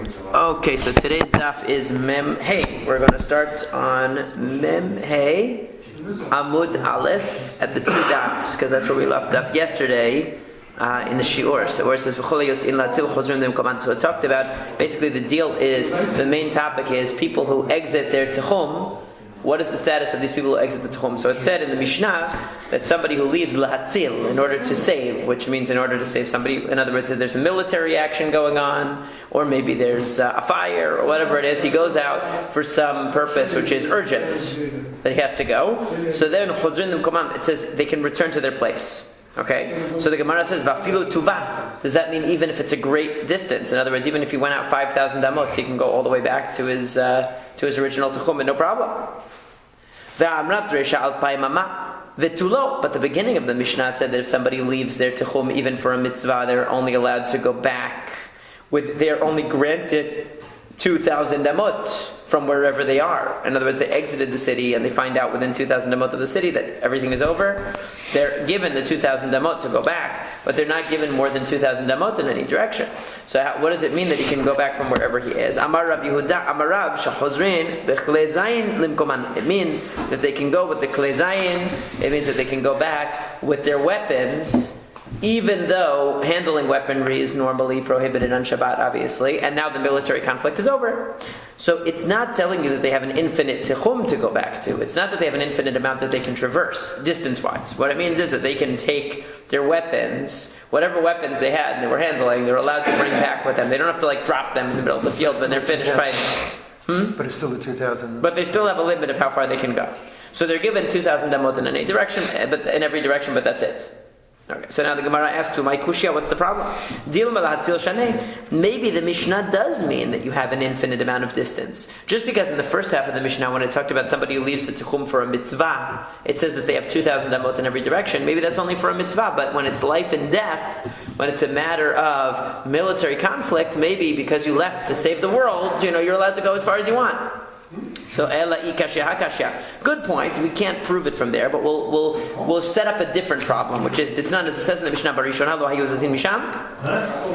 Okay, so today's daf is Mem Hey. We're going to start on Mem Hey, Amud Aleph, at the two dots, because that's where we left off yesterday in the Shiur. So where it says, so it talked about, basically the deal is, the main topic is people who exit their Tehum. What is the status of these people who exit the Tehum? So it said in the Mishnah that somebody who leaves lahatzil in order to save, which means in order to save somebody, in other words, if there's a military action going on, or maybe there's a fire, or whatever it is, he goes out for some purpose which is urgent, that he has to go. So then, it says they can return to their place. Okay, so the Gemara says, "Vafilu tuva." Does that mean even if it's a great distance? In other words, even if he went out 5,000 damot, he can go all the way back to his original Tehum, and no problem. But the beginning of the Mishnah said that if somebody leaves their Tehum even for a mitzvah, they're only allowed to go back they're only granted 2,000 damot from wherever they are. In other words, they exited the city and they find out within 2,000 damot of the city that everything is over. They're given the 2,000 damot to go back, but they're not given more than 2,000 damot in any direction. So what does it mean that he can go back from wherever he is? Amar Rav Yehuda, Amar Rav, Shachozrin, Bechle Zayin Limkoman. It means that they can go with the Kle Zayin. It means that they can go back with their weapons, even though handling weaponry is normally prohibited on Shabbat, obviously, and now the military conflict is over. So it's not telling you that they have an infinite Tehum to go back to. It's not that they have an infinite amount that they can traverse, distance-wise. What it means is that they can take their weapons, whatever weapons they had and they were handling, they're allowed to bring back with them. They don't have to drop them in the middle of the field when they're finished fighting. But it's still the 2,000. But they still have a limit of how far they can go. So they're given 2,000 damot in any direction, but in every direction, but that's it. Okay, so now the Gemara asks, my kushya, what's the problem? Maybe the Mishnah does mean that you have an infinite amount of distance. Just because in the first half of the Mishnah, when it talked about somebody who leaves the Tehum for a mitzvah, it says that they have 2,000 damot in every direction. Maybe that's only for a mitzvah, but when it's life and death, when it's a matter of military conflict, maybe because you left to save the world, you're allowed to go as far as you want. So ela ikashya hakashya. Good point. We can't prove it from there, but we'll set up a different problem, which is it's not as it says in the Mishnah Barishon lo hayuzazin misham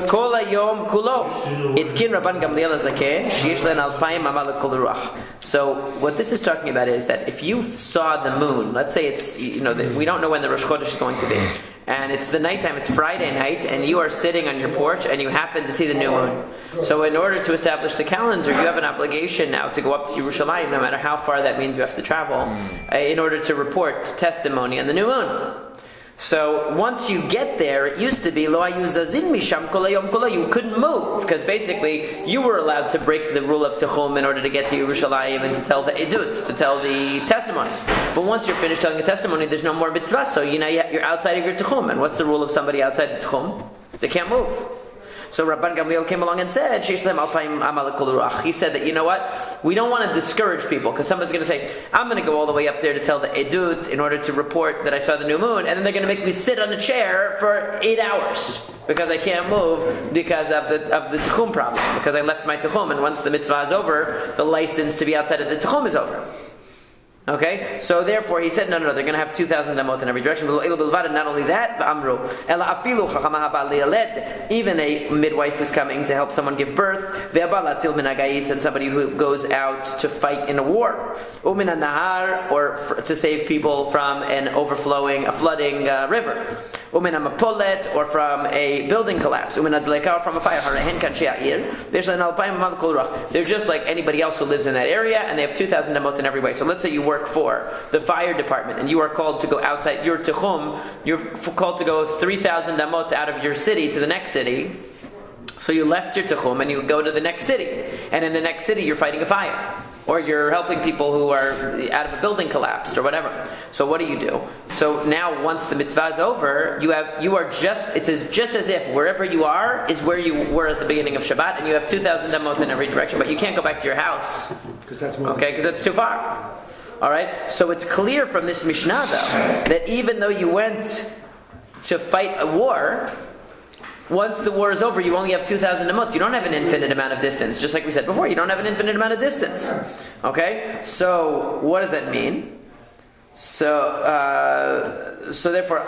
kol hayom kulo itkin Rabban Gamliel Zaken sheyesh len 2,000 amal kol ruach. So what this is talking about is that if you saw the moon, let's say it's we don't know when the Rosh Chodesh is going to be, and it's the nighttime, it's Friday night, and you are sitting on your porch and you happen to see the new moon. So in order to establish the calendar, you have an obligation now to go up to Yerushalayim, no matter how far that means you have to travel, in order to report testimony on the new moon. So once you get there, it used to be lo ayuzazin misham kol hayom kulo. You couldn't move because basically you were allowed to break the rule of Tehum in order to get to Yerushalayim and to tell the edut, to tell the testimony. But once you're finished telling the testimony, there's no more mitzvah. So you're outside of your Tehum. And what's the rule of somebody outside the Tehum? They can't move. So Rabban Gamliel came along and said, he said that, you know what? We don't want to discourage people, because someone's going to say, I'm going to go all the way up there to tell the edut in order to report that I saw the new moon, and then they're going to make me sit on a chair for 8 hours because I can't move because of the Tehum problem, because I left my Tehum, and once the mitzvah is over, the license to be outside of the Tehum is over. Okay, so therefore he said, no, they're going to have 2,000 damot in every direction. Not only that, even a midwife who's coming to help someone give birth, and somebody who goes out to fight in a war, or to save people from a flooding river, or from a building collapse, or from a fire. They're just like anybody else who lives in that area, and they have 2,000 damot in every way. So let's say you work for the fire department and you are called to go outside your Tehum, you're called to go 3,000 damot out of your city to the next city. So you left your Tehum and you go to the next city, and in the next city you're fighting a fire, or you're helping people who are out of a building collapsed or whatever. So what do? So now once the mitzvah is over, it's just as if wherever you are is where you were at the beginning of Shabbat, and you have 2,000 damot in every direction, but you can't go back to your house. Because that's too far. Alright, so it's clear from this Mishnah though, that even though you went to fight a war, once the war is over, you only have 2,000 damot. You don't have an infinite amount of distance. Just like we said before, you don't have an infinite amount of distance. Okay, so what does that mean? So therefore,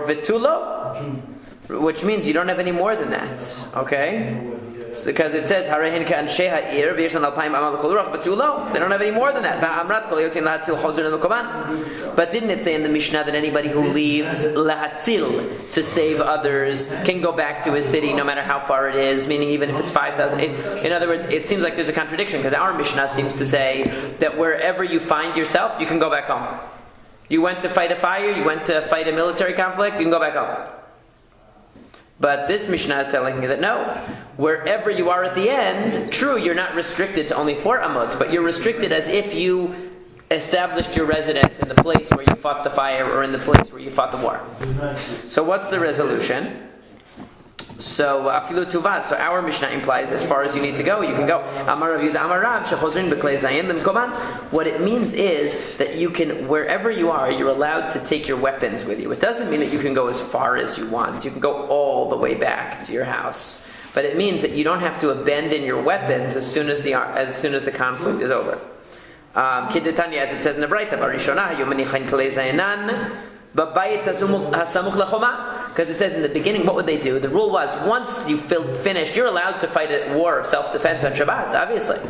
vitulo, which means you don't have any more than that. Okay? Because it says Harehin Ka'anshei Ha'ir V'yeshan Alpayim Amal Kol Ruach, but too low. They don't have any more than that. Va'amrat Kol Yotin Lahatzil Chozrin L'Koman. But didn't it say in the Mishnah that anybody who leaves Lahatzil to save others can go back to his city no matter how far it is, meaning even if it's 5,000. In other words, it seems like there's a contradiction because our Mishnah seems to say that wherever you find yourself, you can go back home. You went to fight a fire, you went to fight a military conflict, you can go back home. But this Mishnah is telling me that no, wherever you are at the end, true, you're not restricted to only 4 amot, but you're restricted as if you established your residence in the place where you fought the fire or in the place where you fought the war. So what's the resolution? So afilu tuvat. So our Mishnah implies as far as you need to go, you can go. Amar Rav Yehuda Amar Rav shechozrin b'klei zayin l'mkoman. What it means is that you can, wherever you are, you're allowed to take your weapons with you. It doesn't mean that you can go as far as you want. You can go all the way back to your house. But it means that you don't have to abandon your weapons as soon as the conflict is over. Kidetanya, as it says in the Braita, Barishonah, Yomanichain Kalei Zayinan. Because it says in the beginning, what would they do? The rule was, once you finished, you're allowed to fight a war of self-defense on Shabbat, obviously.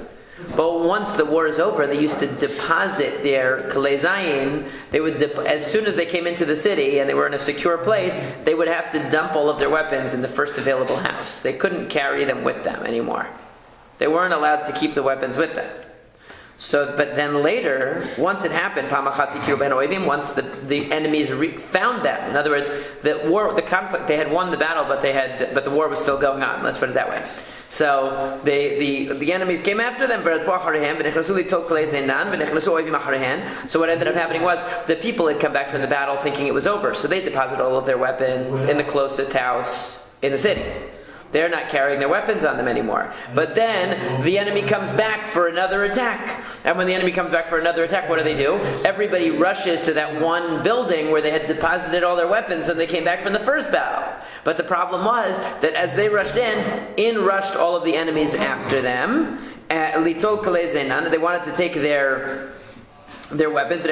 But once the war is over, they used to deposit their kalei zayin. They would, as soon as they came into the city and they were in a secure place, they would have to dump all of their weapons in the first available house. They couldn't carry them with them anymore. They weren't allowed to keep the weapons with them. So, but then later, once it happened, once the enemies found them. In other words, the conflict, they had won the battle, but the war was still going on. Let's put it that way. So the enemies came after them. So what ended up happening was the people had come back from the battle thinking it was over. So they deposited all of their weapons in the closest house in the city. They're not carrying their weapons on them anymore. But then the enemy comes back for another attack. And when the enemy comes back for another attack, what do? Everybody rushes to that one building where they had deposited all their weapons when they came back from the first battle. But the problem was that as they rushed in rushed all of the enemies after them. They wanted to take their weapons.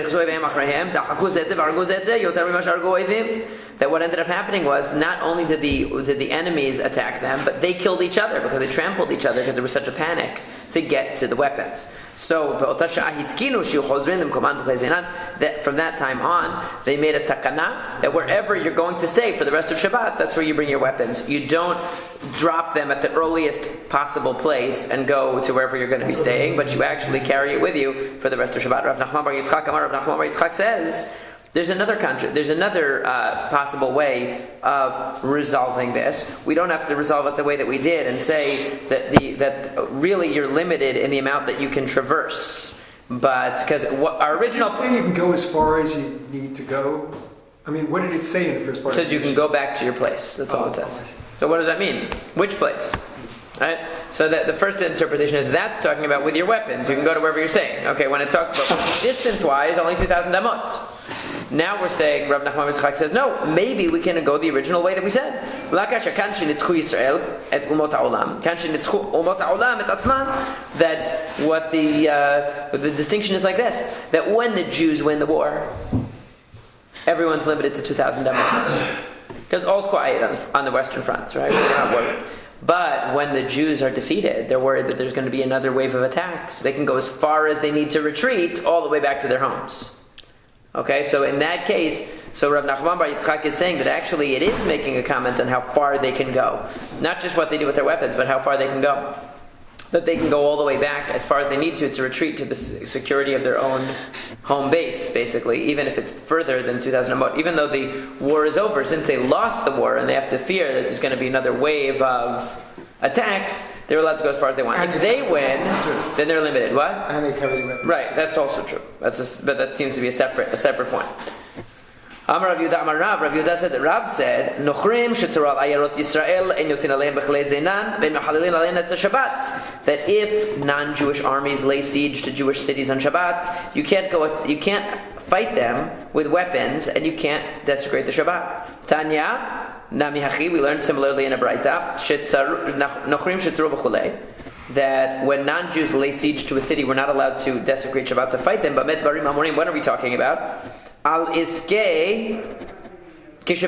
That what ended up happening was not only did the enemies attack them, but they killed each other because they trampled each other because there was such a panic to get to the weapons. So that from that time on, they made a takana that wherever you're going to stay for the rest of Shabbat, that's where you bring your weapons. You don't drop them at the earliest possible place and go to wherever you're going to be staying, but you actually carry it with you for the rest of Shabbat. Rav Nachman Bar Yitzchak says there's another possible way of resolving this. We don't have to resolve it the way that we did and say that really you're limited in the amount that you can traverse. But because our original say you can go as far as you need to go. I mean, what did it say in the first part? It says you can go back to your place. That's all it says. So what does that mean? Which place? Right? So that the first interpretation is that's talking about with your weapons. You can go to wherever you're staying. Okay, when it talks about distance-wise, only 2,000 amot. Now we're saying, Rav Nachman Yitzchak says, no, maybe we can go the original way that we said. That what the distinction is like this, that when the Jews win the war, everyone's limited to 2,000 amot. Because all's quiet on the Western Front, right? They're not worried. But when the Jews are defeated, they're worried that there's going to be another wave of attacks. They can go as far as they need to retreat, all the way back to their homes. Okay, so in that case, so Rav Nachman Bar Yitzchak is saying that actually it is making a comment on how far they can go. Not just what they do with their weapons, but how far they can go. That they can go all the way back as far as they need to retreat to the security of their own home base, basically, even if it's further than 2,000 amot. Even though the war is over, since they lost the war and they have to fear that there's going to be another wave of attacks, they're allowed to go as far as they want. And if they win, then they're limited. What? And they carry the weapons. Right, that's also true. But that seems to be a separate point. Amar Rav Yehuda Amar Rav Yehuda said that Rav said, Nochrim shetzorah ayarot Yisrael en yotzin aleim b'chalei zeinan ben mechalelin alein et Shabbat. That if non-Jewish armies lay siege to Jewish cities on Shabbat, you can't fight them with weapons and you can't desecrate the Shabbat. Tanya Nami Hachi, we learned similarly in a Braita, Nochrim shetzorah b'chalei, that when non-Jews lay siege to a city, we're not allowed to desecrate Shabbat to fight them. But Medvarim Amorim, what are we talking about? Al iskei That's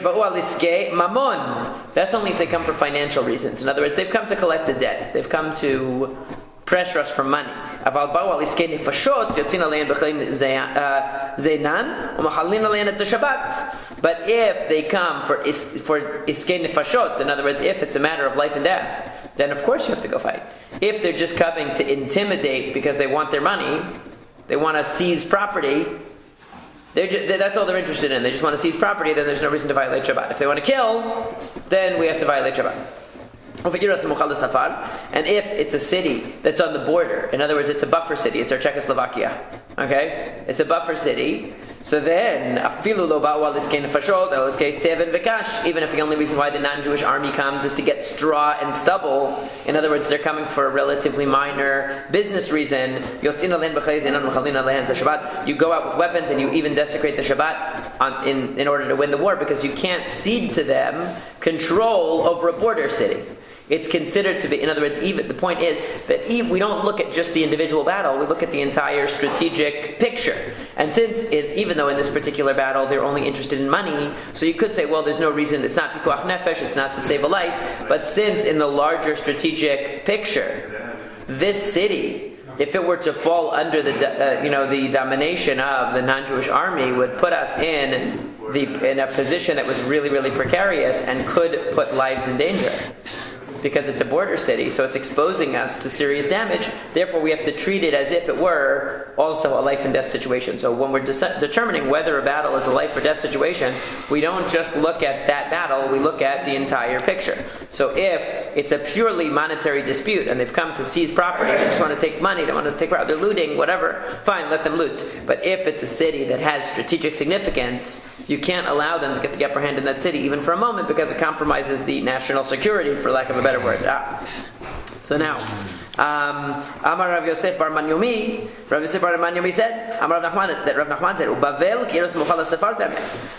only if they come for financial reasons. In other words, they've come to collect the debt. They've come to pressure us for money. But if they come for iskei nefashot, in other words, if it's a matter of life and death, then of course you have to go fight. If they're just coming to intimidate because they want their money, they want to seize property, that's all they're interested in. They just want to seize property, then there's no reason to violate Shabbat. If they want to kill, then we have to violate Shabbat. And if it's a city that's on the border, in other words, it's a buffer city, it's our Czechoslovakia, okay? It's a buffer city, so then, even if the only reason why the non-Jewish army comes is to get straw and stubble, in other words, they're coming for a relatively minor business reason, you go out with weapons and you even desecrate the Shabbat in order to win the war, because you can't cede to them control over a border city. It's considered to be, in other words, even the point is that we don't look at just the individual battle, we look at the entire strategic picture. And since, even though in this particular battle they're only interested in money, so you could say, well, there's no reason, it's not pikuach nefesh, it's not to save a life, but since in the larger strategic picture, this city, if it were to fall under the domination of the non-Jewish army, would put us in a position that was really, really precarious and could put lives in danger. Because it's a border city, so it's exposing us to serious damage. Therefore, we have to treat it as if it were also a life and death situation. So when we're determining whether a battle is a life or death situation, we don't just look at that battle, we look at the entire picture. So if it's a purely monetary dispute and they've come to seize property, they just want to take money, they want to take property, they're looting, whatever, fine, let them loot. But if it's a city that has strategic significance, you can't allow them to get the upper hand in that city even for a moment, because it compromises the national security, for lack of a better word. So now, Amar Rav Yosef Bar Manyomi, Rav Yosef Bar Manyomi said, Amar Rav Nachman, that Rav Nachman said, Bavel kiras muchal sefartem,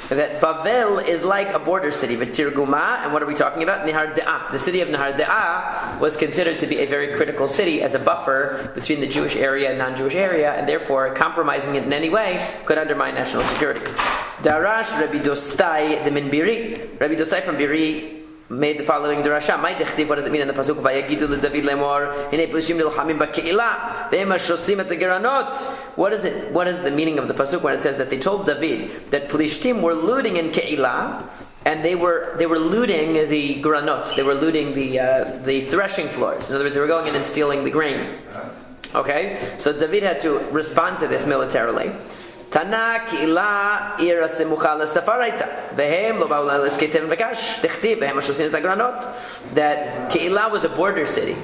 that Bavel is like a border city. V'tirguma, and what are we talking about? Nehar De'ah. The city of Nehar De'ah was considered to be a very critical city as a buffer between the Jewish area and non-Jewish area, and therefore compromising it in any way could undermine national security. Darash Rabbi Dostai de Min Biri. Rabbi Dostai from Biri made the following drasha. What does it mean in the pasuk? What is it? What is the meaning of the pasuk when it says that they told David that Plishtim were looting in Keilah, and they were looting the granot, they were looting the threshing floors. In other words, they were going in and stealing the grain. Okay, so David had to respond to this militarily. Tana Keilah ira semucha lesafaraita vehem lo ba'u l'sketem v'kash tichtiv vehem ashosin et hagranot. That Keilah was a border city,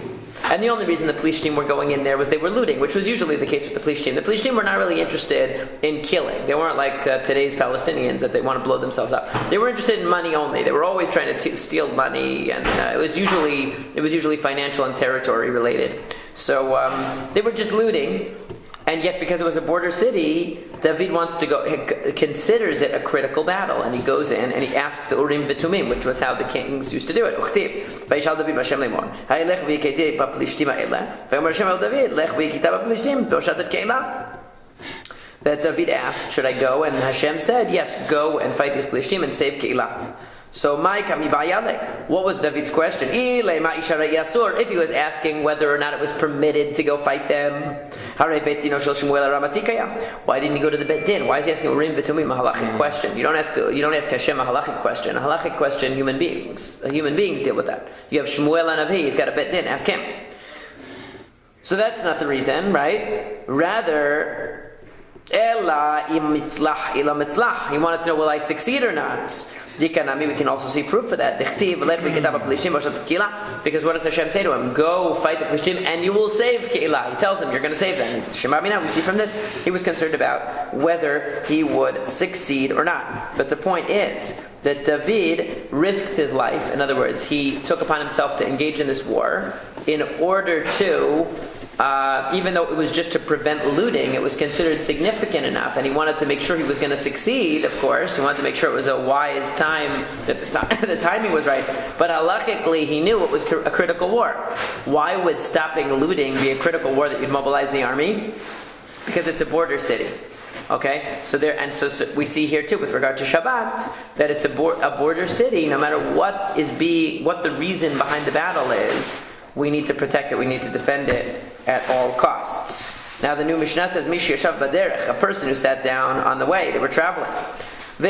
and the only reason the Plishtim were going in there was they were looting, which was usually the case with the Plishtim. The Plishtim were not really interested in killing. They weren't like today's Palestinians that they want to blow themselves up. They were interested in money only. They were always trying to steal money, and it was usually financial and territory related. So they were just looting. And yet, because it was a border city, David wants to go, considers it a critical battle, and he goes in and he asks the Urim V'Tumim, which was how the kings used to do it. Vayishal David b'Hashem lemor, ha'elech v'yiketei b'Plishtim ha'eleh, v'yomer Hashem el David, lech v'yiketei b'Plishtim, v'oshatet Keilah. That David asked, should I go? And Hashem said, yes, go and fight these Plishtim and save Keilah. So, what was David's question? If he was asking whether or not it was permitted to go fight them, why didn't he go to the Bet Din? Why is he asking Urim V'Tumim a halachic question? You don't ask Hashem a halachic question. A halachic question, human beings deal with that. You have Shmuel Hanavi, he's got a Bet Din, ask him. So that's not the reason, right? Rather, Ela im mitzlach ila mitzlach. He wanted to know, will I succeed or not? We can also see proof for that. Because what does Hashem say to him? Go fight the Plishtim and you will save Keilah. He tells him, you're going to save them. We see from this, he was concerned about whether he would succeed or not. But the point is that David risked his life. In other words, he took upon himself to engage in this war in order to even though it was just to prevent looting, it was considered significant enough, and he wanted to make sure he was going to succeed, of course. He wanted to make sure it was a wise time, that the timing was right. But halachically, he knew it was a critical war. Why would stopping looting be a critical war that you'd mobilize the army? Because it's a border city. Okay, so we see here too, with regard to Shabbat, that it's a border city. No matter what the reason behind the battle is, we need to protect it. We need to defend it at all costs. Now the new Mishnah says, "Mish yashav baderech," a person who sat down on the way. They were traveling. So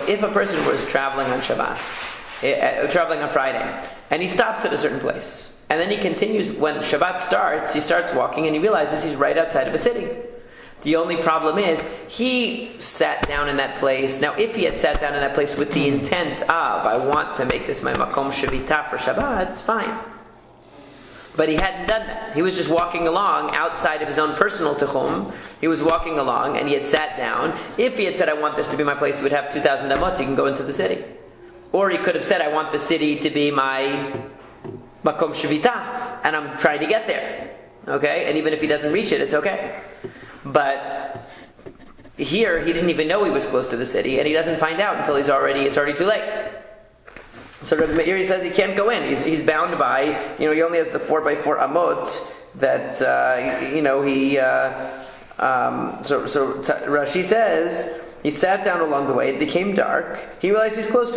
if a person was traveling on Shabbat, traveling on Friday, and he stops at a certain place, and then he continues, when Shabbat starts, he starts walking and he realizes he's right outside of a city. The only problem is, he sat down in that place. Now, if he had sat down in that place with the intent of, I want to make this my makom shavita for Shabbat, fine. But he hadn't done that. He was just walking along outside of his own personal tichum. He was walking along and he had sat down. If he had said, I want this to be my place, he would have 2,000 amot, you can go into the city. Or he could have said, I want the city to be my makom shavita, and I'm trying to get there. Okay? And even if he doesn't reach it, it's okay. But here, he didn't even know he was close to the city, and he doesn't find out until it's already too late. So Rabbi Meir says he can't go in. He's bound by, he only has the 4x4 amot that, Rashi says, he sat down along the way, it became dark, he realized he's close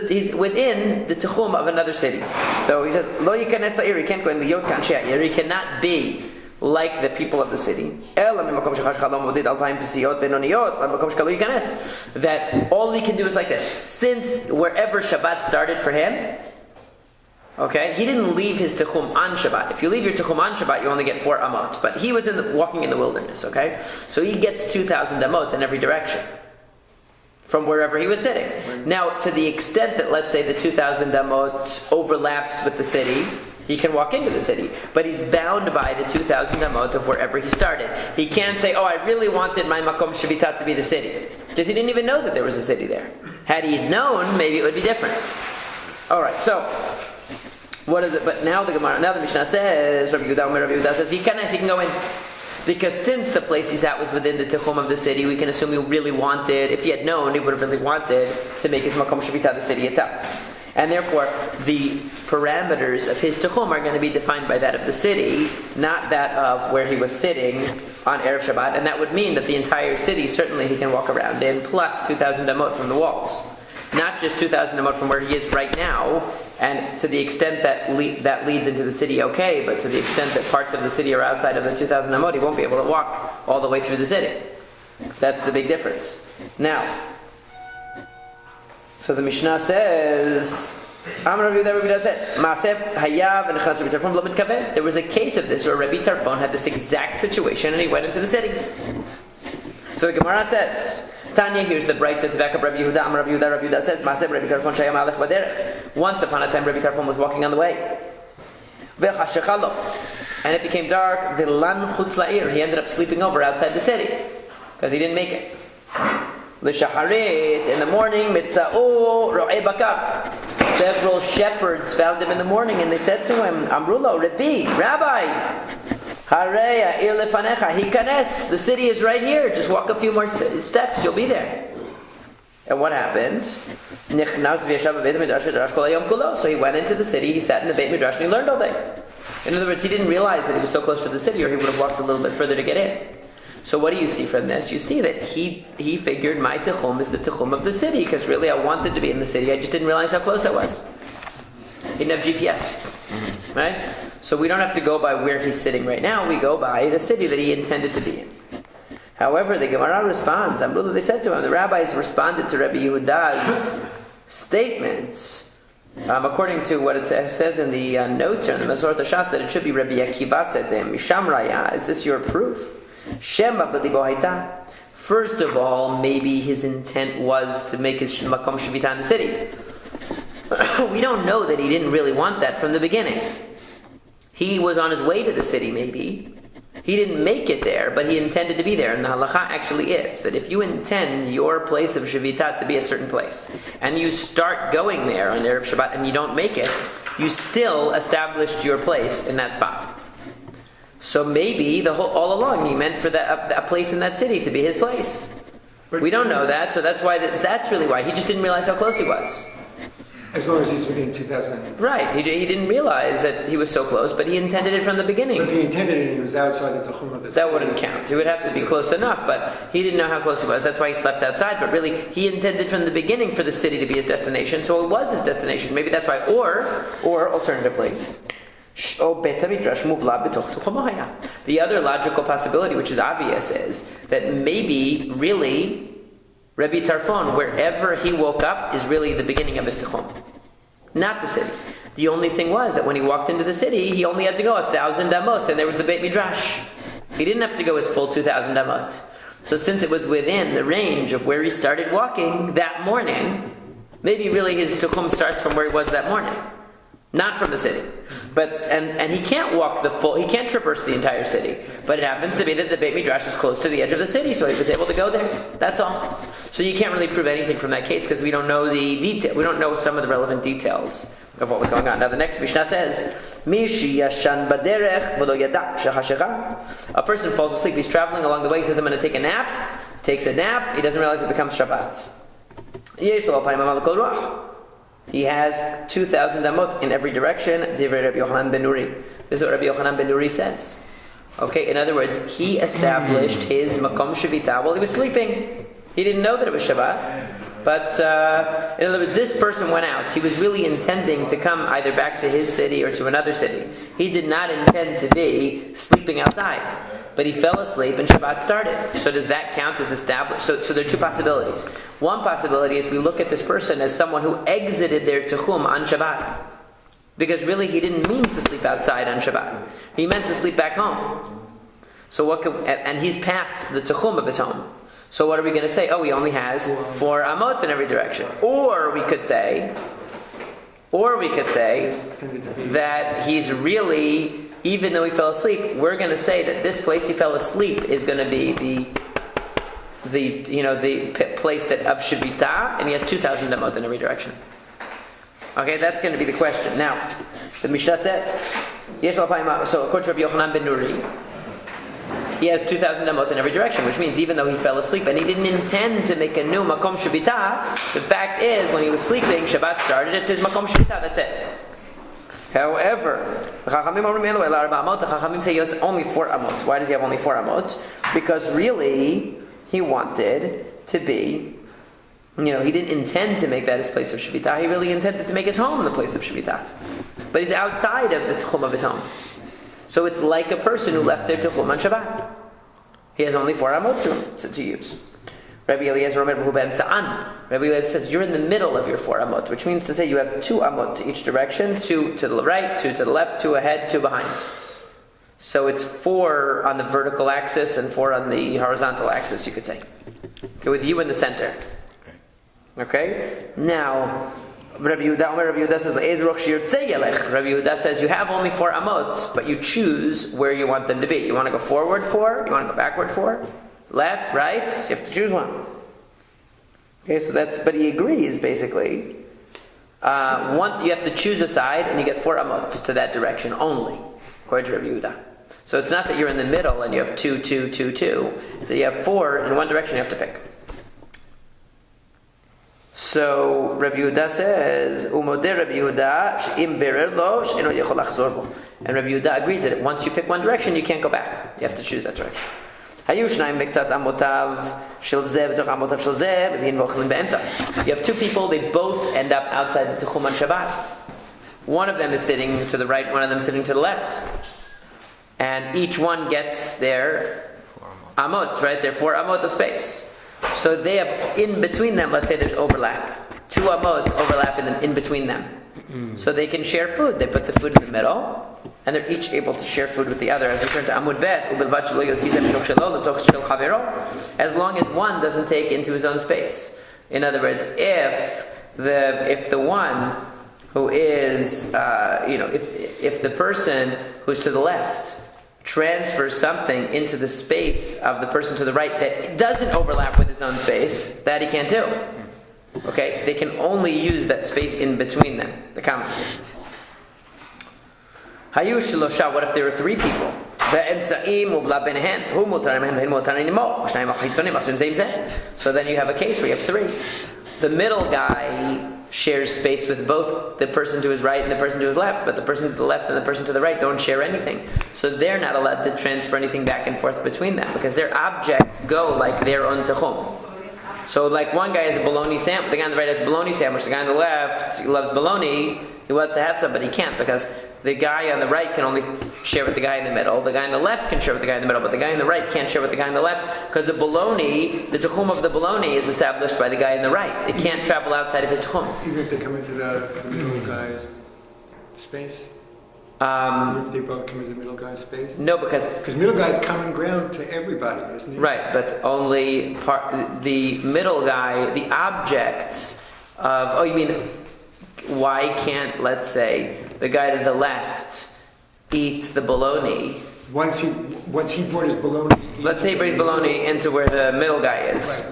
he's within the tichum of another city. So he says, Lo yikanes la'ir, he can't go in the Yod Kan She'ir, he cannot be like the people of the city. That all he can do is like this. Since wherever Shabbat started for him, okay, he didn't leave his tichum on Shabbat. If you leave your tichum on Shabbat, you only get 4 amot. But he was walking in the wilderness, okay? So he gets 2,000 amot in every direction from wherever he was sitting. Right. Now, to the extent that, let's say, the 2,000 amot overlaps with the city, he can walk into the city, but he's bound by the 2,000 amot of wherever he started. He can't say, I really wanted my makom shavita to be the city, because he didn't even know that there was a city there. Had he known, maybe it would be different. Alright, so, what is it? But now the Mishnah says, Rabbi Yehuda says, he can go in. Because since the place he's at was within the tichum of the city, we can assume he really wanted, if he had known, he would have really wanted to make his makom shavita the city itself. And therefore, the parameters of his tichum are going to be defined by that of the city, not that of where he was sitting on Erev Shabbat. And that would mean that the entire city, certainly he can walk around in, plus 2,000 amot from the walls. Not just 2,000 amot from where he is right now, and to the extent that that leads into the city, okay, but to the extent that parts of the city are outside of the 2,000 amot, he won't be able to walk all the way through the city. That's the big difference. Now, so the Mishnah says, there was a case of this where Rabbi Tarfon had this exact situation and he went into the city. So the Gemara says, Tanya, here's the bright to back up Rabbi Yehuda. Rabbi Yehuda says, Rabbi Tarfon shaya malech baderech. Once upon a time, Rabbi Tarfon was walking on the way. And it became dark. He ended up sleeping over outside the city because he didn't make it. L'shacharit, in the morning, mitza'u ro'ei bakar. Several shepherds found him in the morning and they said to him, Amrulo, Rabbi, Hareya ir lefanecha, hikanes, the city is right here, just walk a few more steps, you'll be there. And what happened? So he went into the city, he sat in the Beit Midrash and he learned all day. In other words, he didn't realize that he was so close to the city or he would have walked a little bit further to get in. So what do you see from this? You see that he figured my tichum is the tichum of the city, because really I wanted to be in the city, I just didn't realize how close I was. He didn't have GPS. Right? So we don't have to go by where he's sitting right now, we go by the city that he intended to be in. However, the Gemara responds, they said to him, the rabbis responded to Rabbi Yehuda's statements, according to what it says in the notes here in the Masorot HaShas, that it should be Rabbi Akiva said to him, Misham Raya, is this your proof? Shema b'libo hayta. First of all, maybe his intent was to make his makom shavita in the city. We don't know that he didn't really want that from the beginning. He was on his way to the city, maybe. He didn't make it there, but he intended to be there. And the halacha actually is that if you intend your place of shavita to be a certain place, and you start going there on Erev Shabbat and you don't make it, you still established your place in that spot. So maybe all along he meant for that place in that city to be his place. But we don't know that, so that's really why. He just didn't realize how close he was. As long as he's within 2,000. Right. He didn't realize that he was so close, but he intended it from the beginning. But if he intended it and he was outside the Techum of the city. That wouldn't count. He would have to be close enough, but he didn't know how close he was. That's why he slept outside. But really, he intended from the beginning for the city to be his destination, so it was his destination. Maybe that's why. Or alternatively, the other logical possibility, which is obvious, is that maybe, really, Rabbi Tarfon, wherever he woke up, is really the beginning of his Techum, not the city. The only thing was that when he walked into the city, he only had to go 1,000 amot, and there was the Beit Midrash. He didn't have to go his full 2,000 amot. So since it was within the range of where he started walking that morning, maybe really his Techum starts from where he was that morning, not from the city. But and he can't walk he can't traverse the entire city. But it happens to be that the Beit Midrash is close to the edge of the city, so he was able to go there. That's all. So you can't really prove anything from that case because we don't know the detail. We don't know some of the relevant details of what was going on. Now the next Mishnah says, a person falls asleep. He's traveling along the way. He says, I'm going to take a nap. Takes a nap. He doesn't realize it becomes Shabbat. He has 2,000 amot in every direction. Divrei Rabbi Yochanan ben Nuri. This is what Rabbi Yochanan ben Nuri says. Okay, in other words, he established his makom shavita while he was sleeping. He didn't know that it was Shabbat. But in other words, this person went out. He was really intending to come either back to his city or to another city. He did not intend to be sleeping outside. But he fell asleep and Shabbat started. So does that count as established? So there are two possibilities. One possibility is we look at this person as someone who exited their Techum on Shabbat. Because really he didn't mean to sleep outside on Shabbat. He meant to sleep back home. So and he's past the Techum of his home. So what are we going to say? Oh, he only has 4 amot in every direction. Or we could say that he's really, even though he fell asleep, we're going to say that this place he fell asleep is going to be the place that of Shivita, and he has 2,000 amot in every direction. Okay, that's going to be the question. Now, the Mishnah says, so according to Rabbi Yochanan ben Nuri, he has 2,000 amot in every direction, which means even though he fell asleep and he didn't intend to make a new makom shabita, the fact is when he was sleeping, Shabbat started, it says makom shabita, that's it. However, the Chachamim say he has only 4 amot. Why does he have only 4 amot? Because really, he wanted to be, he didn't intend to make that his place of Shemitah. He really intended to make his home the place of Shemitah. But he's outside of the Tchum of his home. So it's like a person who left their Tchum on Shabbat. He has only 4 amot to use. Rabbi Eliezer says you're in the middle of your 4 amot, which means to say you have 2 amot to each direction, 2 to the right, 2 to the left, 2 ahead, 2 behind. So it's 4 on the vertical axis and 4 on the horizontal axis, you could say. Okay, with you in the center. Okay? Now, Rabbi Yehuda says you have only 4 amot, but you choose where you want them to be. You want to go forward 4? You want to go backward 4? Left, right? You have to choose one. Okay, so but he agrees basically. You have to choose a side and you get 4 amot to that direction only, according to Rabbi Yehuda. So it's not that you're in the middle and you have 2, 2, 2, 2. So you have 4 in one direction you have to pick. So Rabbi Yehuda says, "Umodeh Rabbi Yehuda she'im berer lo she'eno yechol lachzor bo." And Rabbi Yehuda agrees that once you pick one direction, you can't go back. You have to choose that direction. Hayu shnayim miktzat amotav shel zeh b'toch amotav shel zeh b'vin v'ochlin be'emtza. You have 2 people; they both end up outside the Tchum on Shabbat. One of them is sitting to the right, one of them is sitting to the left, and each one gets their amot, right? Their 4 amot of space. So they have in between them, let's say there's overlap. 2 amot overlap in between them. So they can share food. They put the food in the middle, and they're each able to share food with the other. As we turn to Amud Bet, as long as one doesn't take into his own space. In other words, if the one who is, if the person who's to the left transfers something into the space of the person to the right that doesn't overlap with his own space, that he can't do. Okay? They can only use that space in between them, the common space. Hayu shlosha, what if there were 3 people? So then you have a case where you have 3. The middle guy shares space with both the person to his right and the person to his left, but the person to the left and the person to the right don't share anything. So they're not allowed to transfer anything back and forth between them because their objects go like their own tachum. So like one guy has a bologna sandwich, the guy on the right has a bologna sandwich, the guy on the left, he loves bologna, he wants to have some, but he can't because the guy on the right can only share with the guy in the middle. The guy on the left can share with the guy in the middle, but the guy on the right can't share with the guy on the left because the bologna, the tachum of the bologna is established by the guy on the right. It can't travel outside of his tachum. Even if they come into the middle guy's space? Even if they both come into the middle guy's space? No, because middle guy's common ground to everybody, isn't he? Right, but only the middle guy, the objects of... Oh, you mean... Why can't, let's say, the guy to the left eat the bologna? Once he brought his bologna... Let's say he brings bologna into where the middle guy is. Right.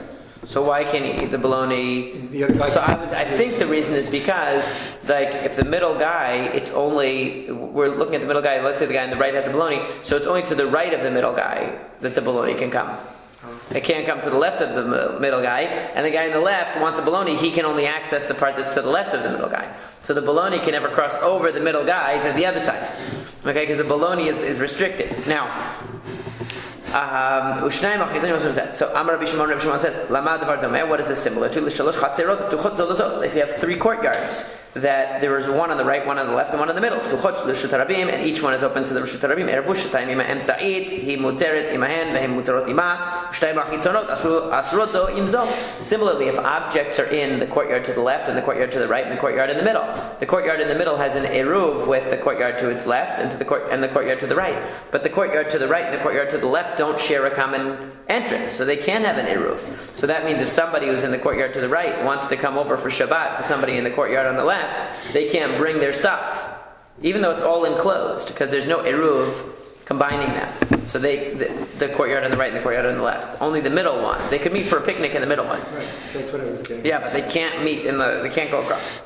So why can't he eat the bologna? The other guy So I think the reason is because, like, if the middle guy, it's only... We're looking at the middle guy, let's say the guy on the right has the bologna, so it's only to the right of the middle guy that the bologna can come. It can't come to the left of the middle guy, and the guy on the left wants a bologna, he can only access the part that's to the left of the middle guy. So the bologna can never cross over the middle guy to the other side. Okay, because the bologna is restricted. Now, so Amar Rabbi Shimon says, what is this similar to? If you have 3 courtyards, that there is one on the right, one on the left, and one in the middle. And each one is open to the Reshut Harabim. Similarly, if objects are in the courtyard to the left, and the courtyard to the right, and the courtyard in the middle, the courtyard in the middle has an eruv with the courtyard to its left and the courtyard to the right. But the courtyard to the right and the courtyard to the left don't share a common entrance, so they can have an eruv. So that means if somebody who's in the courtyard to the right wants to come over for Shabbat to somebody in the courtyard on the left, they can't bring their stuff, even though it's all enclosed, because there's no eruv combining them. So the courtyard on the right and the courtyard on the left. Only the middle one. They could meet for a picnic in the middle one. Right, that's what I was getting. Yeah, but they can't meet they can't go across.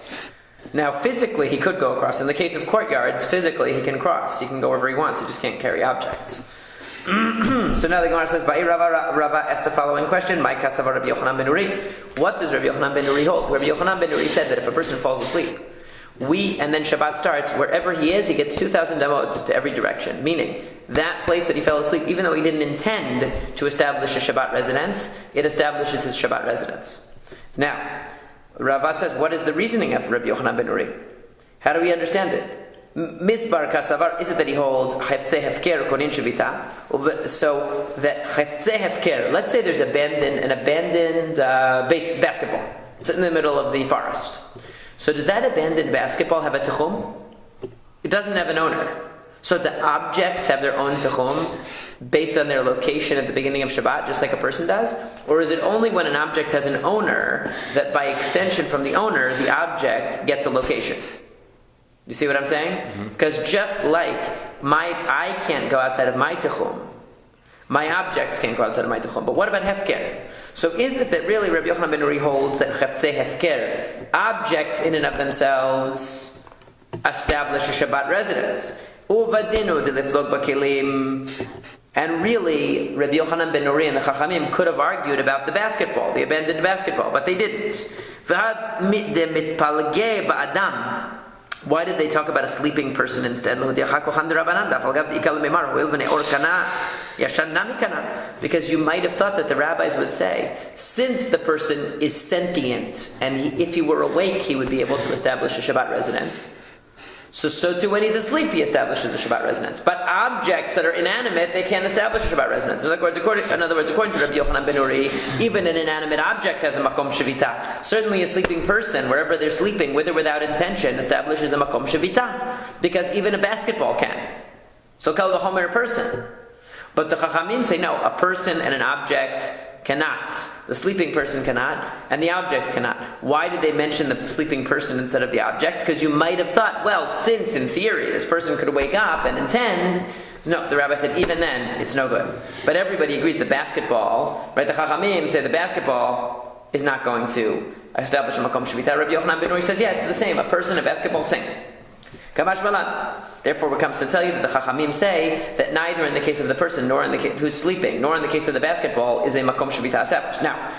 Now, physically, he could go across. In the case of courtyards, physically, he can cross. He can go wherever he wants. He just can't carry objects. So now the Gemara says, Rava asked the following question, what does Rabbi Yochanan ben Nuri hold? Rabbi Yochanan ben Nuri said that if a person falls asleep, and then Shabbat starts, wherever he is, he gets 2,000 damot to every direction. Meaning, that place that he fell asleep, even though he didn't intend to establish a Shabbat residence, it establishes his Shabbat residence. Now, Rava says, what is the reasoning of Rabbi Yochanan ben Nuri? How do we understand it? Misbar Kasavar, is it that he holds Heftzeh Hefker Konin Shavita? So that Heftzeh Hefker, let's say there's an abandoned basketball. It's in the middle of the forest. So does that abandoned basketball have a tachum? It doesn't have an owner. So the objects have their own tachum based on their location at the beginning of Shabbat, just like a person does? Or is it only when an object has an owner that by extension from the owner, the object gets a location? You see what I'm saying? Because just like I can't go outside of my tachum, my objects can't go outside of my tachum. But what about hefker? So is it that really Rabbi Yochanan ben Nuri holds that heftzeh hefker, objects in and of themselves establish a Shabbat residence? Uvadinu deliflog bakelim. And really, Rabbi Yochanan ben Nuri and the Chachamim could have argued about the basketball, the abandoned basketball, but they didn't. Why did they talk about a sleeping person instead? Because you might have thought that the rabbis would say, since the person is sentient, and if he were awake, he would be able to establish a Shabbat residence. So too when he's asleep, he establishes a Shabbat residence. But objects that are inanimate, they can't establish a Shabbat residence. In other words, according to Rabbi Yochanan ben Nuri, even an inanimate object has a makom shavita. Certainly a sleeping person, wherever they're sleeping, with or without intention, establishes a makom shavita. Because even a basketball can. So kal v'chomer a person. But the Chachamim say no, a person and an object cannot. The sleeping person cannot, and the object cannot. Why did they mention the sleeping person instead of the object? Because you might have thought, well, since in theory this person could wake up and intend. No, the rabbi said even then it's no good. But everybody agrees the basketball, right? The Chachamim say the basketball is not going to establish a makom shavita. Rabbi Yochanan ben Nuri says, yeah, it's the same. A person, a basketball, same. Kamash malan. Therefore, it comes to tell you that the Chachamim say that neither in the case of the person, nor in the case who's sleeping, nor in the case of the basketball, is a makom shavita established. Now,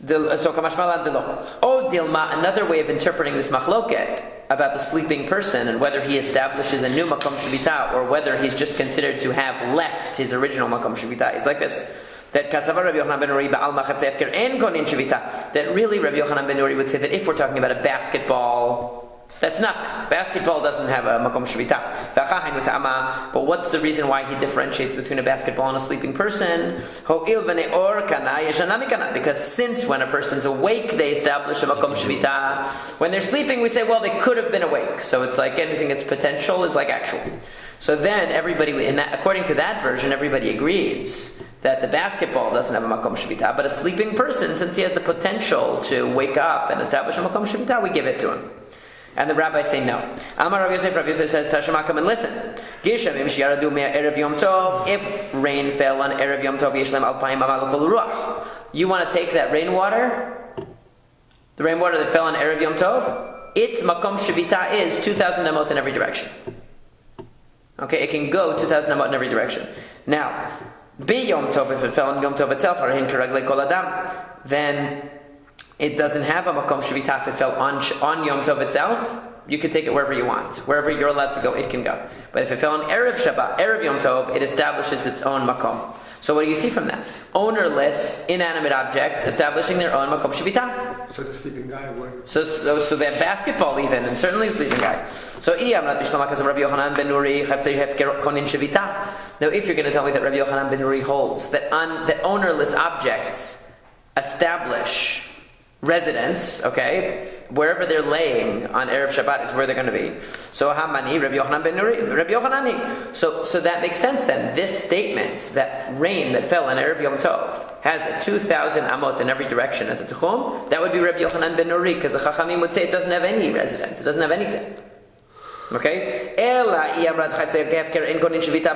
So kamashmalan dilo. Oh dilma, another way of interpreting this machloket about the sleeping person and whether he establishes a new makom shvita or whether he's just considered to have left his original makom shvita is like this. That Kasavar Rabbi Yochanan ben Nuri ba'al Masekhet Eruvin en konin shvita. That really Rabbi Yochanan ben Nuri would say that if we're talking about a basketball, that's nothing. Basketball doesn't have a makom shvita. But what's the reason why he differentiates between a basketball and a sleeping person? Because since when a person's awake, they establish a makom shvita. When they're sleeping, we say, well, they could have been awake. So it's like anything that's potential is like actual. So then everybody, according to that version, everybody agrees that the basketball doesn't have a makom shvita, but a sleeping person, since he has the potential to wake up and establish a makom shvita, we give it to him. And the rabbis say no. Amar Rav Yosef says, Tashma, come and listen. If rain fell on Erev Yom Tov, you want to take that rainwater, the rainwater that fell on Erev Yom Tov, its makom shvita is 2,000 amot in every direction. Okay, it can go 2,000 amot in every direction. Now, Be Yom Tov, if it fell on Yom Tov itself, then it doesn't have a makom shvita. If it fell on Yom Tov itself, you can take it wherever you want. Wherever you're allowed to go, it can go. But if it fell on Erev Shabbat, Erev Yom Tov, it establishes its own makom. So what do you see from that? Ownerless, inanimate objects establishing their own makom shvita. So the sleeping guy would. So that basketball even, and certainly the sleeping guy. So now if you're going to tell me that Rabbi Yochanan ben Nuri holds that ownerless objects establish residence, okay, wherever they're laying on Erev Shabbat is where they're going to be. So Hamani, Rabbi Yochanan ben Nuri, Rabbi Yochanani. So that makes sense then. This statement that rain that fell on Erev Yom Tov has 2,000 amot in every direction as a tuchum, that would be Rabbi Yochanan ben Nuri, because the Chachamim would say it doesn't have any residence, it doesn't have anything. Okay? But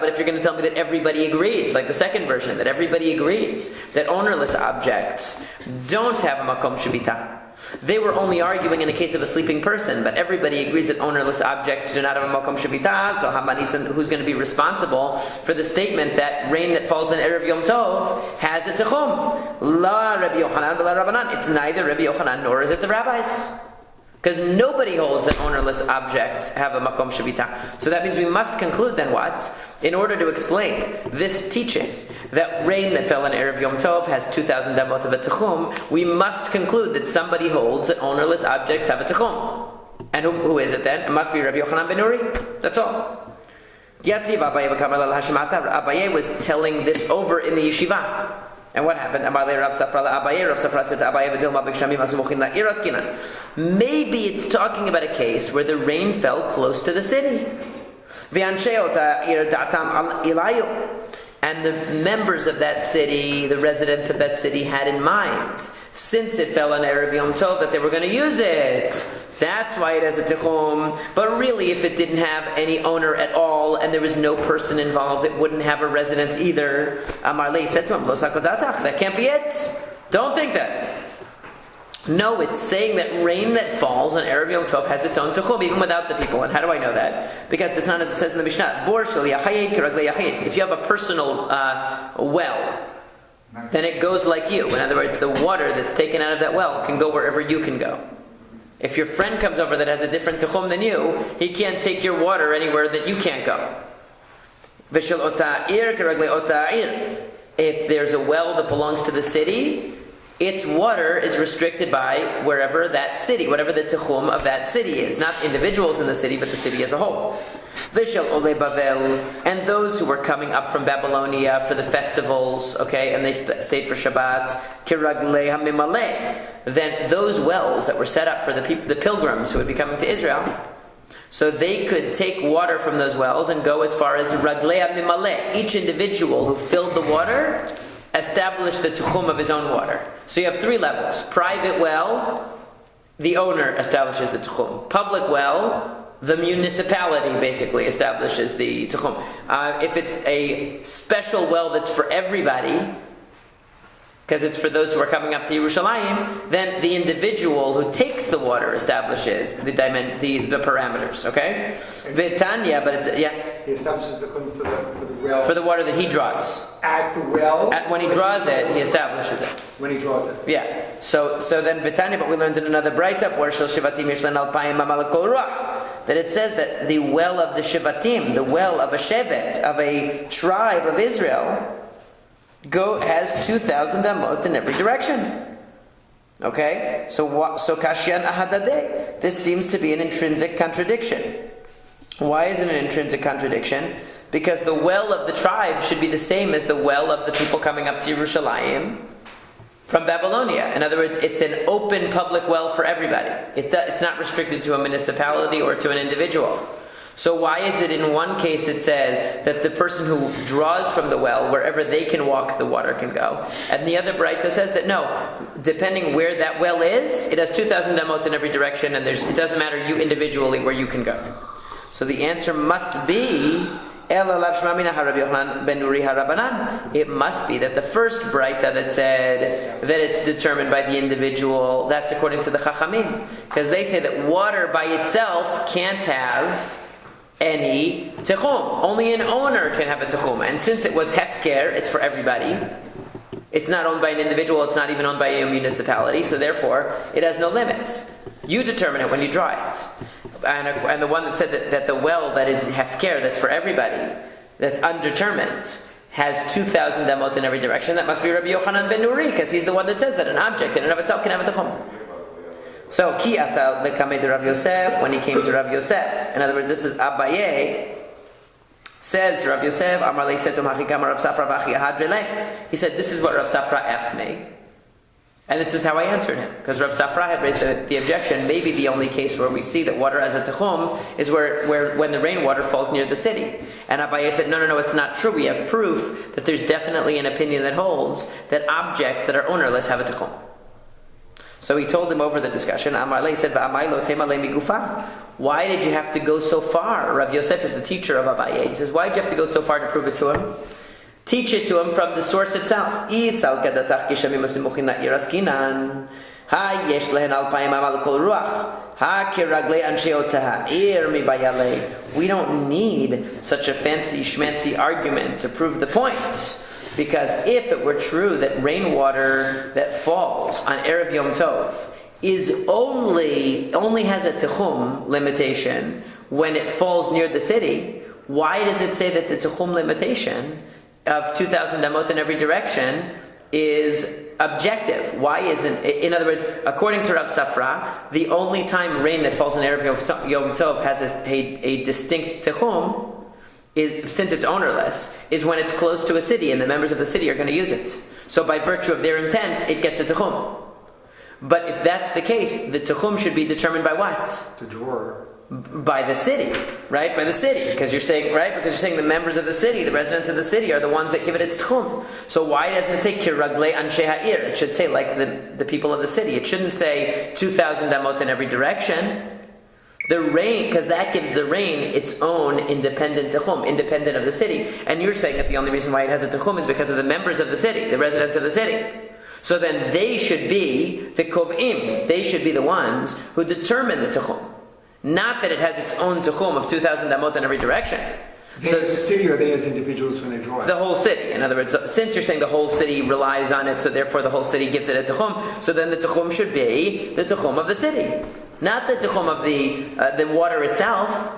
if you're going to tell me that everybody agrees, like the second version, that everybody agrees that ownerless objects don't have a makom shvita. They were only arguing in the case of a sleeping person, but everybody agrees that ownerless objects do not have a makom shvita. So who's going to be responsible for the statement that rain that falls on Erev Yom Tov has a techum? La Rabbi Yochanan v'la Rabbanan. It's neither Rabbi Yochanan nor is it the rabbis. Because nobody holds that ownerless objects have a makom shvita. So that means we must conclude then what? In order to explain this teaching, that rain that fell on Erev Yom Tov has 2,000 amot of a techum, we must conclude that somebody holds that ownerless objects have a techum. And who is it then? It must be Rabbi Yochanan ben Nuri. That's all. Abaye was telling this over in the yeshiva. And what happened? Maybe it's talking about a case where the rain fell close to the city. And the members of that city, the residents of that city, had in mind, since it fell on Erev Yom Tov, that they were going to use it. That's why it has a tichum. But really, if it didn't have any owner at all, and there was no person involved, it wouldn't have a residence either. Amar Lei said to him, Lo sakodatach, that can't be it. Don't think that. No, it's saying that rain that falls on Erev Yom Tov has its own tichum, even without the people. And how do I know that? Because it's not as it says in the Mishnah, Bor shel yachayid k'raglei yachid. If you have a personal well, then it goes like you. In other words, the water that's taken out of that well can go wherever you can go. If your friend comes over that has a different tichum than you, he can't take your water anywhere that you can't go. V'shel ota'ir k'raglei ota'ir. If there's a well that belongs to the city, its water is restricted by wherever that city, whatever the tichum of that city is. Not individuals in the city, but the city as a whole. V'shel olei Bavel, and those who were coming up from Babylonia for the festivals, okay, and they stayed for Shabbat, kiraglei hamimaleh, then those wells that were set up for the pilgrims who would be coming to Israel, so they could take water from those wells and go as far as raglei hamimaleh. Each individual who filled the water established the tichum of his own water. So you have three levels. Private well, the owner establishes the tichum. Public well, the municipality basically establishes the tichum. If it's a special well that's for everybody, because it's for those who are coming up to Yerushalayim, then the individual who takes the water establishes the parameters. Okay, Vitanya, but it's He establishes the tikkun for the well. For the water that he draws. At the well. When he draws it, he establishes it. When he draws it. Yeah. So then Vitanya, but we learned in another Braita where Shel Shivatim Yeshlan Alpayim Mamal Kol Ruach, that it says that the well of the Shivatim, the well of a Shevet, of a tribe of Israel, has 2,000 amot in every direction. Okay? So Kashian Ahadadeh. This seems to be an intrinsic contradiction. Why is it an intrinsic contradiction? Because the well of the tribe should be the same as the well of the people coming up to Yerushalayim from Babylonia. In other words, it's an open public well for everybody. It's not restricted to a municipality or to an individual. So why is it in one case it says that the person who draws from the well, wherever they can walk, the water can go? And the other Braita says that no, depending where that well is, it has 2,000 amot in every direction, and it doesn't matter you individually where you can go. So the answer must be, it must be that the first Braita that said that it's determined by the individual, that's according to the Chachamim. Because they say that water by itself can't have any tichum. Only an owner can have a tichum. And since it was hefker, it's for everybody. It's not owned by an individual, it's not even owned by a municipality, so therefore it has no limits. You determine it when you draw it. And the one that said that the well that is hefker, that's for everybody, that's undetermined, has 2,000 amot in every direction, that must be Rabbi Yochanan ben Nuri, because he's the one that says that an object in and of itself can have a tichum. So, ki ata lekamei de Rav Yosef, when he came to Rav Yosef. In other words, this is Abaye, says to Rav Yosef, Amar lei setum hachikam Rav Safra v'achi ahadrele. He said, this is what Rav Safra asked me. And this is how I answered him. Because Rav Safra had raised the objection, maybe the only case where we see that water as a techum is where when the rainwater falls near the city. And Abaye said, no, it's not true. We have proof that there's definitely an opinion that holds that objects that are ownerless have a techum. So he told him over the discussion, Amar said, why did you have to go so far? Rav Yosef is the teacher of Abaye. He says, why did you have to go so far to prove it to him? Teach it to him from the source itself. We don't need such a fancy schmancy argument to prove the point. Because if it were true that rainwater that falls on Erev Yom Tov is only has a tichum limitation when it falls near the city, why does it say that the tichum limitation of 2,000 amot in every direction is objective? Why isn't, in other words, according to Rav Safra, the only time rain that falls on Erev Yom Tov has a distinct tichum, since it's ownerless, is when it's close to a city and the members of the city are going to use it. So by virtue of their intent, it gets a tichum. But if that's the case, the tichum should be determined by what? The drawer. By the city, right? By the city. Because you're saying the members of the city, the residents of the city, are the ones that give it its tichum. So why doesn't it say kiraglei anshe ha'ir? It should say like the people of the city. It shouldn't say 2,000 amot in every direction. The rain, because that gives the rain its own independent tichum, independent of the city. And you're saying that the only reason why it has a tichum is because of the members of the city, the residents of the city. So then they should be the kov'im. They should be the ones who determine the tichum. Not that it has its own tichum of 2,000 amot in every direction. They as a city or they as individuals when they draw it? The whole city. In other words, since you're saying the whole city relies on it, so therefore the whole city gives it a tichum, so then the tichum should be the tichum of the city. Not the tichum of the water itself.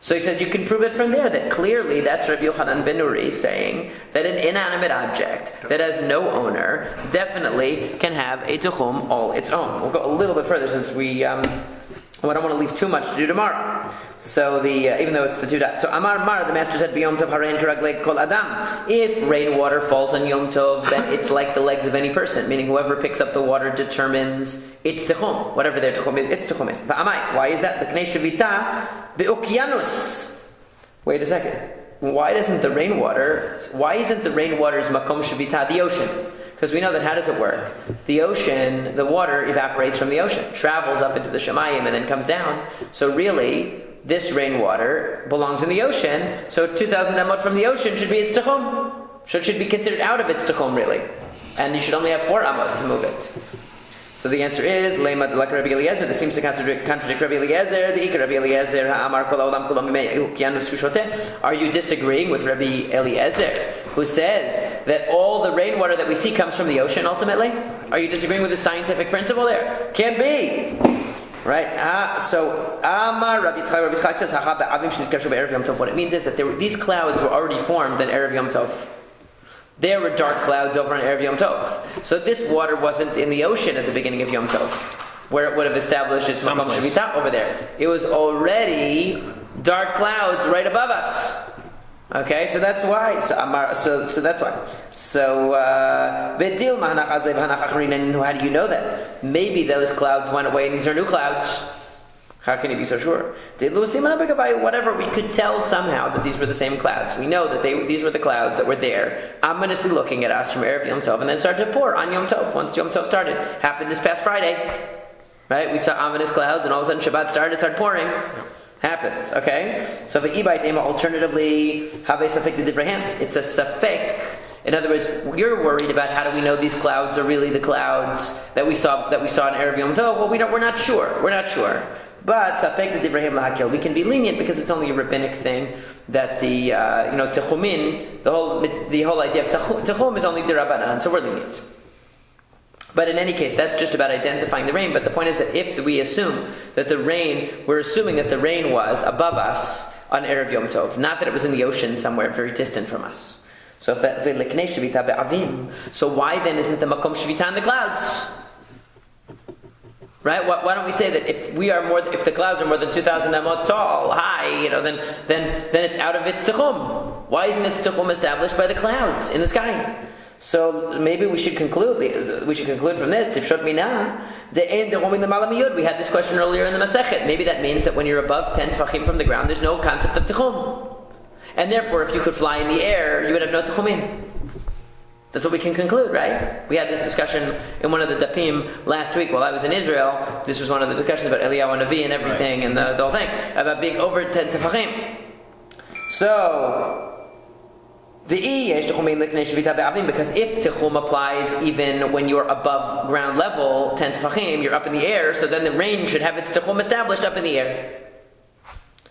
So he says you can prove it from there, that clearly that's Rabbi Yochanan ben Nuri saying that an inanimate object that has no owner definitely can have a tichum all its own. We'll go a little bit further since we don't want to leave too much to do tomorrow. So even though it's the two dots. So Amar Mar, the master said, B'Yom Tov harein k'raglei kol adam. If rainwater falls on Yom Tov, then it's like the legs of any person, meaning whoever picks up the water determines its tichum. Whatever their tichum is, its tichum is. V'amai, why is that? L'knei shavita be'okyanus. Wait a second. Why isn't the rainwater's makom shavita the ocean? Because we know that how does it work? The ocean, the water evaporates from the ocean, travels up into the Shemayim and then comes down. So really, this rainwater belongs in the ocean. So 2,000 amot from the ocean should be its tichum. Should be considered out of its tichum, really. and you should only have 4 amot to move it. So the answer is Leima Delak Rabbi Eliezer. This seems to contradict Rabbi Eliezer. The Ikar Rabbi Eliezer Ha'amar Kol Ha'olam Kulo Mimei Ukianus Shushoteh. Are you disagreeing with Rabbi Eliezer, who says that all the rainwater that we see comes from the ocean ultimately? Are you disagreeing with the scientific principle there? Can't be. Right? So Amar Rabbi Yitzchak says what it means is that these clouds were already formed in Erev Yom Tov. There were dark clouds over on Erev Yom Tov. So this water wasn't in the ocean at the beginning of Yom Tov, where it would have established its Makom Shevitah over there. It was already dark clouds right above us. Okay, so that's why. So that's why. So how do you know that? Maybe those clouds went away and these are new clouds. How can you be so sure? Whatever, we could tell somehow that these were the same clouds. We know that these were the clouds that were there, ominously looking at us from Erev Yom Tov, and then it started to pour on Yom Tov. Once Yom Tov started, happened this past Friday, right? We saw ominous clouds, and all of a sudden Shabbat started pouring. Happens, okay? So alternatively, it's a safek. In other words, you're worried about how do we know these clouds are really the clouds that we saw in Erev Yom Tov. Well, we're not sure. But safek the divrahim lahakil, we can be lenient because it's only a rabbinic thing that the techumin, the whole idea of techum is only dirabanan, so we're lenient. But in any case, that's just about identifying the rain. But the point is that if we assume that we're assuming that the rain was above us on Erev Yom Tov, not that it was in the ocean somewhere very distant from us. So if that so why then isn't the makom shvita in the clouds? Right? Why don't we say that if the clouds are more than 2,000 amot tall, high, then it's out of its techum. Why isn't its techum established by the clouds in the sky? So maybe we should conclude from this, Tifshot Mina, we had this question earlier in the Masekhet. Maybe that means that when you're above 10 tefachim from the ground, there's no concept of techum. And therefore, if you could fly in the air, you would have no techumim. That's what we can conclude, right? We had this discussion in one of the dapim last week while I was in Israel. This was one of the discussions about Eliyahu Navi and everything, right, and the whole thing, about being over 10 tefachim. So, because if techum applies even when you're above ground level, 10 tefachim, you're up in the air, so then the rain should have its techum established up in the air.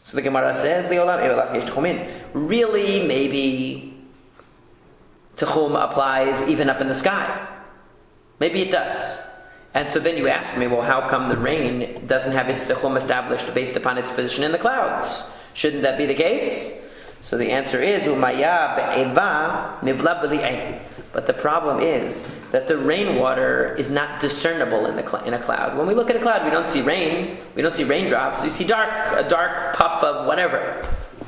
So the Gemara says, really, maybe techum applies even up in the sky. Maybe it does. And so then you ask me, well, how come the rain doesn't have its techum established based upon its position in the clouds? Shouldn't that be the case? So the answer is, but the problem is that the rainwater is not discernible in a cloud. When we look at a cloud, we don't see rain, we don't see raindrops, we see a dark puff of whatever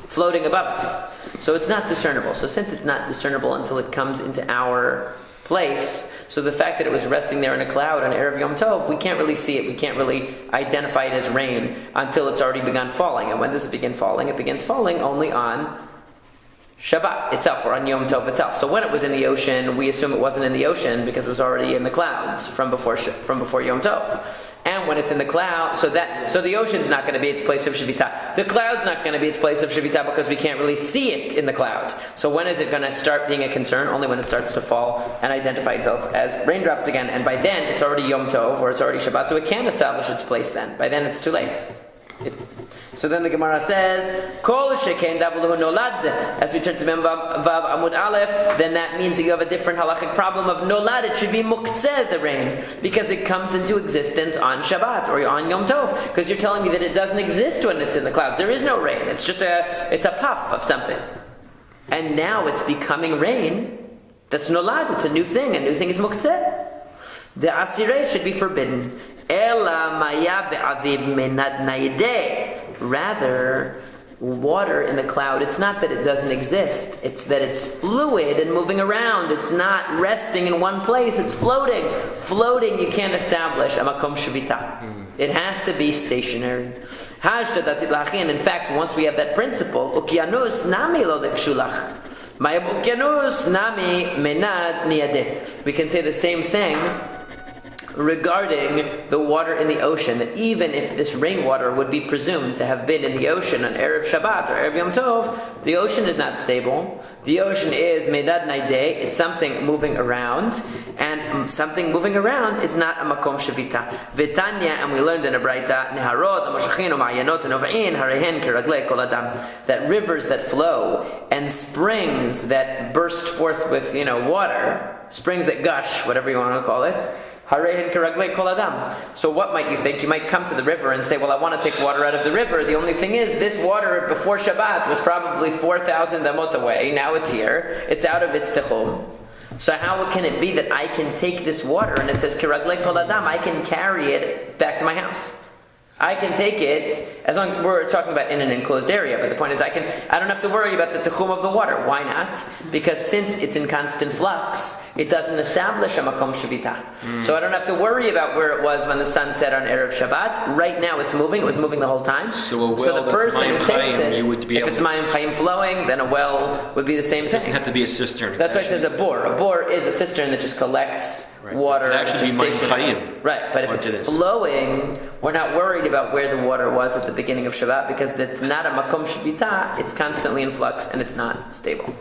floating above us. So it's not discernible. So since it's not discernible until it comes into our place, so the fact that it was resting there in a cloud on Erev Yom Tov, we can't really see it, we can't really identify it as rain until it's already begun falling. And when does it begin falling? It begins falling only on Shabbat itself, or on Yom Tov itself. So when it was in the ocean, we assume it wasn't in the ocean because it was already in the clouds from before Yom Tov. And when it's in the cloud, so the ocean's not going to be its place of Shevitah. The cloud's not going to be its place of Shevitah because we can't really see it in the cloud. So when is it going to start being a concern? Only when it starts to fall and identify itself as raindrops again. And by then, it's already Yom Tov, or it's already Shabbat, so it can't establish its place then. By then, it's too late. So then the Gemara says, Kol sheken davuluhu nolad. As we turn to Mem Vav Amud Aleph, then that means that you have a different halachic problem of nolad. It should be muktzeh, the rain, because it comes into existence on Shabbat or on Yom Tov. Because you're telling me that it doesn't exist when it's in the clouds. There is no rain. It's just a puff of something. And now it's becoming rain. That's nolad. It's a new thing. A new thing is muktzeh. The asireh should be forbidden. Rather, water in the cloud, it's not that it doesn't exist, it's that it's fluid and moving around. It's not resting in one place, it's floating. Floating, you can't establish a makom shevitah. It has to be stationary. And in fact, once we have that principle, ukyanus nami lo dekshulach. We can say the same thing regarding the water in the ocean, that even if this rainwater would be presumed to have been in the ocean on Erev Shabbat or Erev Yom Tov, the ocean is not stable. The ocean is Meidad Naideh, it's something moving around, and something moving around is not a Makom Shavita. Vitanya, and we learned in a Braita, Neharot, Amoshachin, Ma'ayanot, Nov'in, Harehen, Kiraglei, Kol Adam, that rivers that flow and springs that burst forth with, water, springs that gush, whatever you want to call it, Harehen Kiraglei Kol Adam. So what might you think? You might come to the river and say, well, I want to take water out of the river. The only thing is, this water before Shabbat was probably 4,000 amot away. Now it's here. It's out of its techum. So how can it be that I can take this water, and it says Kiraglei Kol Adam, I can carry it back to my house? I can take it, as long as we're talking about in an enclosed area, but the point is I don't have to worry about the techum of the water. Why not? Because since it's in constant flux, it doesn't establish a makom shavita. So I don't have to worry about where it was when the sun set on Erev Shabbat. Right now it's moving. It was moving the whole time. So the person who takes it, if it's Mayim Chaim flowing, then a well would be the same thing. It doesn't have to be a cistern. That's why it says a bore. A bore is a cistern that just collects water. It could actually be Mayim Chaim. Right, but if it's flowing, we're not worried about where the water was at the beginning of Shabbat, because it's not a makom shavita, it's constantly in flux and it's not stable.